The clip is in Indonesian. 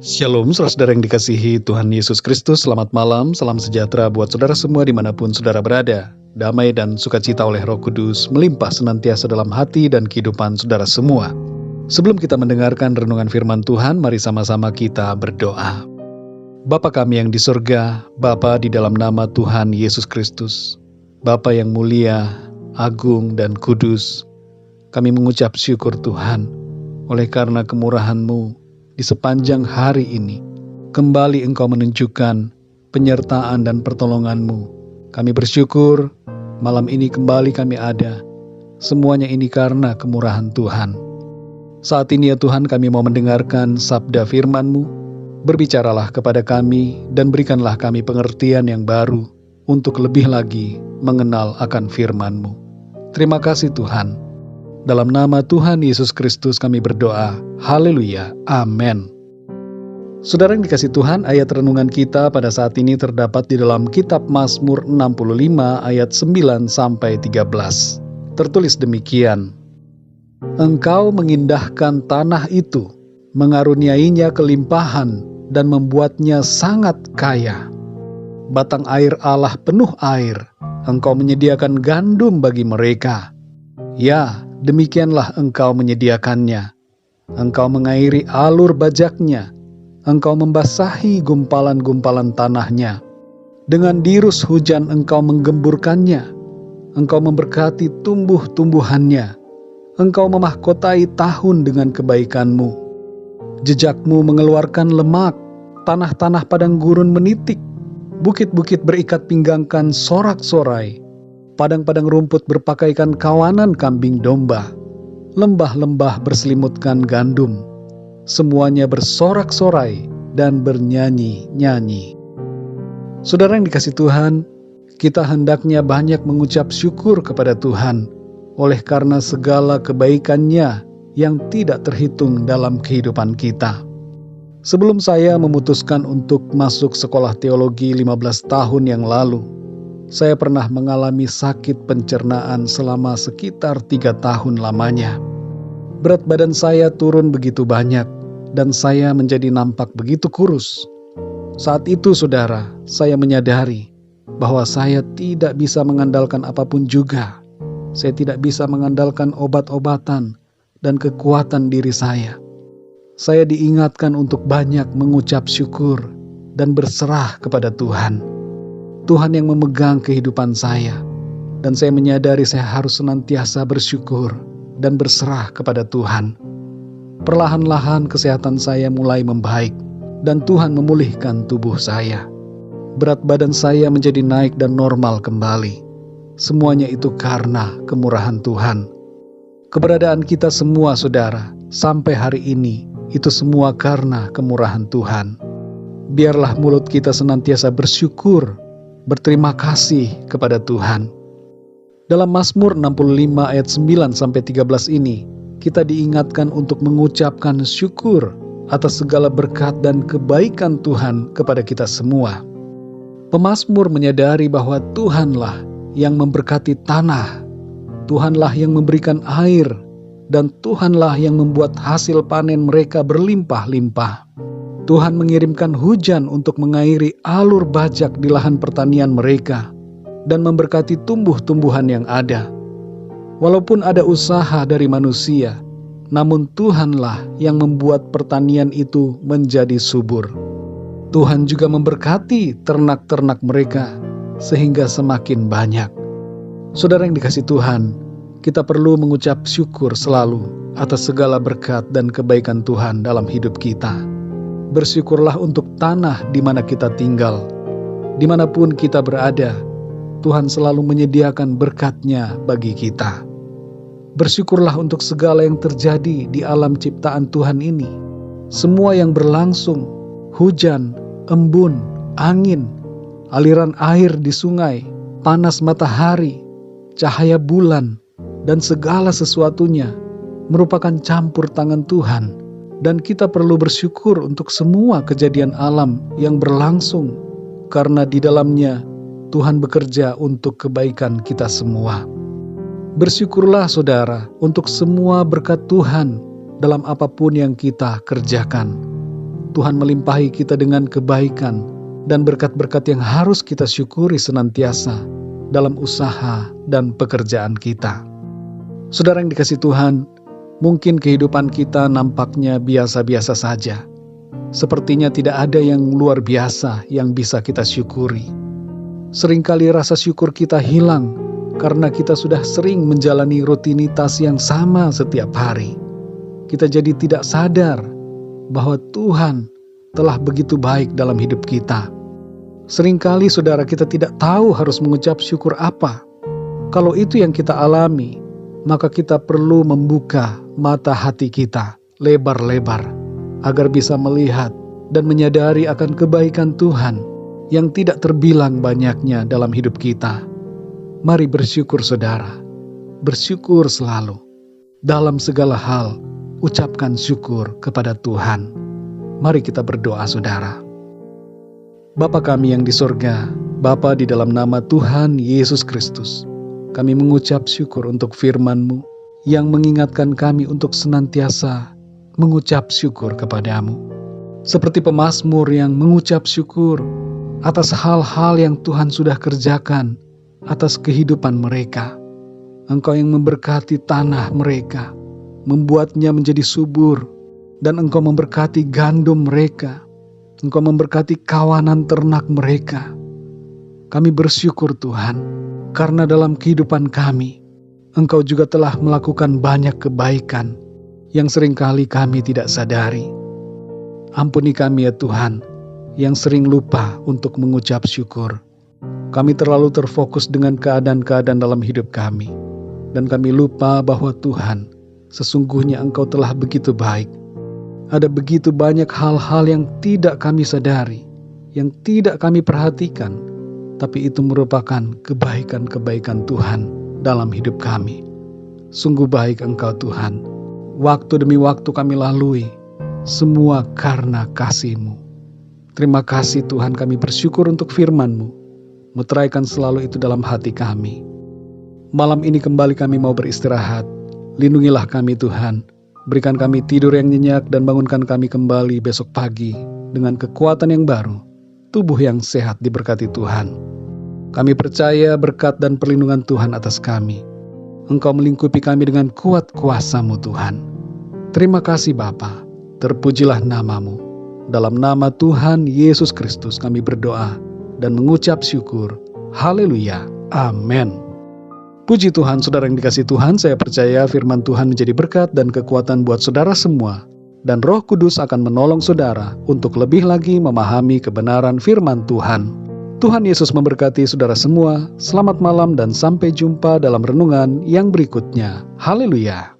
Shalom, saudara yang dikasihi Tuhan Yesus Kristus. Selamat malam, salam sejahtera buat saudara semua dimanapun saudara berada. Damai dan sukacita oleh Roh Kudus melimpah senantiasa dalam hati dan kehidupan saudara semua. Sebelum kita mendengarkan renungan firman Tuhan, mari sama-sama kita berdoa. Bapa kami yang di surga, Bapa di dalam nama Tuhan Yesus Kristus, Bapa yang mulia, agung dan kudus, kami mengucap syukur Tuhan, oleh karena kemurahan-Mu di sepanjang hari ini. Kembali Engkau menunjukkan penyertaan dan pertolongan-Mu. Kami bersyukur malam ini kembali kami ada. Semuanya ini karena kemurahan Tuhan. Saat ini ya Tuhan, kami mau mendengarkan sabda firman-Mu. Berbicaralah kepada kami dan berikanlah kami pengertian yang baru untuk lebih lagi mengenal akan firman-Mu. Terima kasih Tuhan. Dalam nama Tuhan Yesus Kristus kami berdoa. Haleluya. Amin. Saudara yang dikasih Tuhan, ayat renungan kita pada saat ini terdapat di dalam kitab Mazmur 65 ayat 9-13. Tertulis demikian. Engkau mengindahkan tanah itu, mengaruniainya kelimpahan dan membuatnya sangat kaya. Batang air Allah penuh air, Engkau menyediakan gandum bagi mereka. Ya, demikianlah Engkau menyediakannya. Engkau mengairi alur bajaknya. Engkau membasahi gumpalan-gumpalan tanahnya. Dengan dirus hujan Engkau menggemburkannya. Engkau memberkati tumbuh-tumbuhannya. Engkau memahkotai tahun dengan kebaikan-Mu. Jejak-Mu mengeluarkan lemak. Tanah-tanah padang gurun menitik. Bukit-bukit berikat pinggangkan sorak-sorai. Padang-padang rumput berpakaikan kawanan kambing domba. Lembah-lembah berselimutkan gandum. Semuanya bersorak-sorai dan bernyanyi-nyanyi. Saudara yang dikasih Tuhan, kita hendaknya banyak mengucap syukur kepada Tuhan oleh karena segala kebaikan-Nya yang tidak terhitung dalam kehidupan kita. Sebelum saya memutuskan untuk masuk sekolah teologi 15 tahun yang lalu, saya pernah mengalami sakit pencernaan selama sekitar 3 tahun lamanya. Berat badan saya turun begitu banyak dan saya menjadi nampak begitu kurus. Saat itu saudara, saya menyadari bahwa saya tidak bisa mengandalkan apapun juga. Saya tidak bisa mengandalkan obat-obatan dan kekuatan diri saya. Saya diingatkan untuk banyak mengucap syukur dan berserah kepada Tuhan. Tuhan yang memegang kehidupan saya, dan saya menyadari saya harus senantiasa bersyukur dan berserah kepada Tuhan. Perlahan-lahan kesehatan saya mulai membaik, dan Tuhan memulihkan tubuh saya. Berat badan saya menjadi naik dan normal kembali. Semuanya itu karena kemurahan Tuhan. Keberadaan kita semua saudara, sampai hari ini, itu semua karena kemurahan Tuhan. Biarlah mulut kita senantiasa bersyukur, berterima kasih kepada Tuhan. Dalam Mazmur 65 ayat 9-13 ini, kita diingatkan untuk mengucapkan syukur atas segala berkat dan kebaikan Tuhan kepada kita semua. Pemazmur menyadari bahwa Tuhanlah yang memberkati tanah, Tuhanlah yang memberikan air, dan Tuhanlah yang membuat hasil panen mereka berlimpah-limpah. Tuhan mengirimkan hujan untuk mengairi alur bajak di lahan pertanian mereka dan memberkati tumbuh-tumbuhan yang ada. Walaupun ada usaha dari manusia, namun Tuhanlah yang membuat pertanian itu menjadi subur. Tuhan juga memberkati ternak-ternak mereka sehingga semakin banyak. Saudara yang dikasih Tuhan, kita perlu mengucap syukur selalu atas segala berkat dan kebaikan Tuhan dalam hidup kita. Bersyukurlah untuk tanah di mana kita tinggal. Dimanapun kita berada, Tuhan selalu menyediakan berkat-Nya bagi kita. Bersyukurlah untuk segala yang terjadi di alam ciptaan Tuhan ini. Semua yang berlangsung, hujan, embun, angin, aliran air di sungai, panas matahari, cahaya bulan, dan segala sesuatunya merupakan campur tangan Tuhan. Dan kita perlu bersyukur untuk semua kejadian alam yang berlangsung, karena di dalamnya Tuhan bekerja untuk kebaikan kita semua. Bersyukurlah saudara untuk semua berkat Tuhan dalam apapun yang kita kerjakan. Tuhan melimpahi kita dengan kebaikan dan berkat-berkat yang harus kita syukuri senantiasa dalam usaha dan pekerjaan kita. Saudara yang dikasihi Tuhan, mungkin kehidupan kita nampaknya biasa-biasa saja. Sepertinya tidak ada yang luar biasa yang bisa kita syukuri. Seringkali rasa syukur kita hilang karena kita sudah sering menjalani rutinitas yang sama setiap hari. Kita jadi tidak sadar bahwa Tuhan telah begitu baik dalam hidup kita. Seringkali saudara kita tidak tahu harus mengucap syukur apa. Kalau itu yang kita alami, maka kita perlu membuka mata hati kita lebar-lebar agar bisa melihat dan menyadari akan kebaikan Tuhan yang tidak terbilang banyaknya dalam hidup kita. Mari bersyukur saudara, bersyukur selalu. Dalam segala hal, ucapkan syukur kepada Tuhan. Mari kita berdoa saudara. Bapa kami yang di sorga, Bapa di dalam nama Tuhan Yesus Kristus, kami mengucap syukur untuk firman-Mu yang mengingatkan kami untuk senantiasa mengucap syukur kepadamu. Seperti pemazmur yang mengucap syukur atas hal-hal yang Tuhan sudah kerjakan atas kehidupan mereka. Engkau yang memberkati tanah mereka, membuatnya menjadi subur, dan Engkau memberkati gandum mereka. Engkau memberkati kawanan ternak mereka. Kami bersyukur Tuhan, karena dalam kehidupan kami, Engkau juga telah melakukan banyak kebaikan yang seringkali kami tidak sadari. Ampuni kami ya Tuhan, yang sering lupa untuk mengucap syukur. Kami terlalu terfokus dengan keadaan-keadaan dalam hidup kami, dan kami lupa bahwa Tuhan, sesungguhnya Engkau telah begitu baik. Ada begitu banyak hal-hal yang tidak kami sadari, yang tidak kami perhatikan, tapi itu merupakan kebaikan-kebaikan Tuhan dalam hidup kami. Sungguh baik Engkau Tuhan. Waktu demi waktu kami lalui, semua karena kasih-Mu. Terima kasih Tuhan, kami bersyukur untuk firman-Mu. Meteraikan selalu itu dalam hati kami. Malam ini kembali kami mau beristirahat. Lindungilah kami Tuhan. Berikan kami tidur yang nyenyak dan bangunkan kami kembali besok pagi dengan kekuatan yang baru, tubuh yang sehat diberkati Tuhan. Kami percaya berkat dan perlindungan Tuhan atas kami. Engkau melingkupi kami dengan kuat kuasa-Mu Tuhan. Terima kasih Bapa, terpujilah nama-Mu. Dalam nama Tuhan Yesus Kristus kami berdoa dan mengucap syukur. Haleluya. Amin. Puji Tuhan, saudara yang dikasihi Tuhan, saya percaya firman Tuhan menjadi berkat dan kekuatan buat saudara semua. Dan Roh Kudus akan menolong saudara untuk lebih lagi memahami kebenaran firman Tuhan. Tuhan Yesus memberkati saudara semua. Selamat malam dan sampai jumpa dalam renungan yang berikutnya. Haleluya.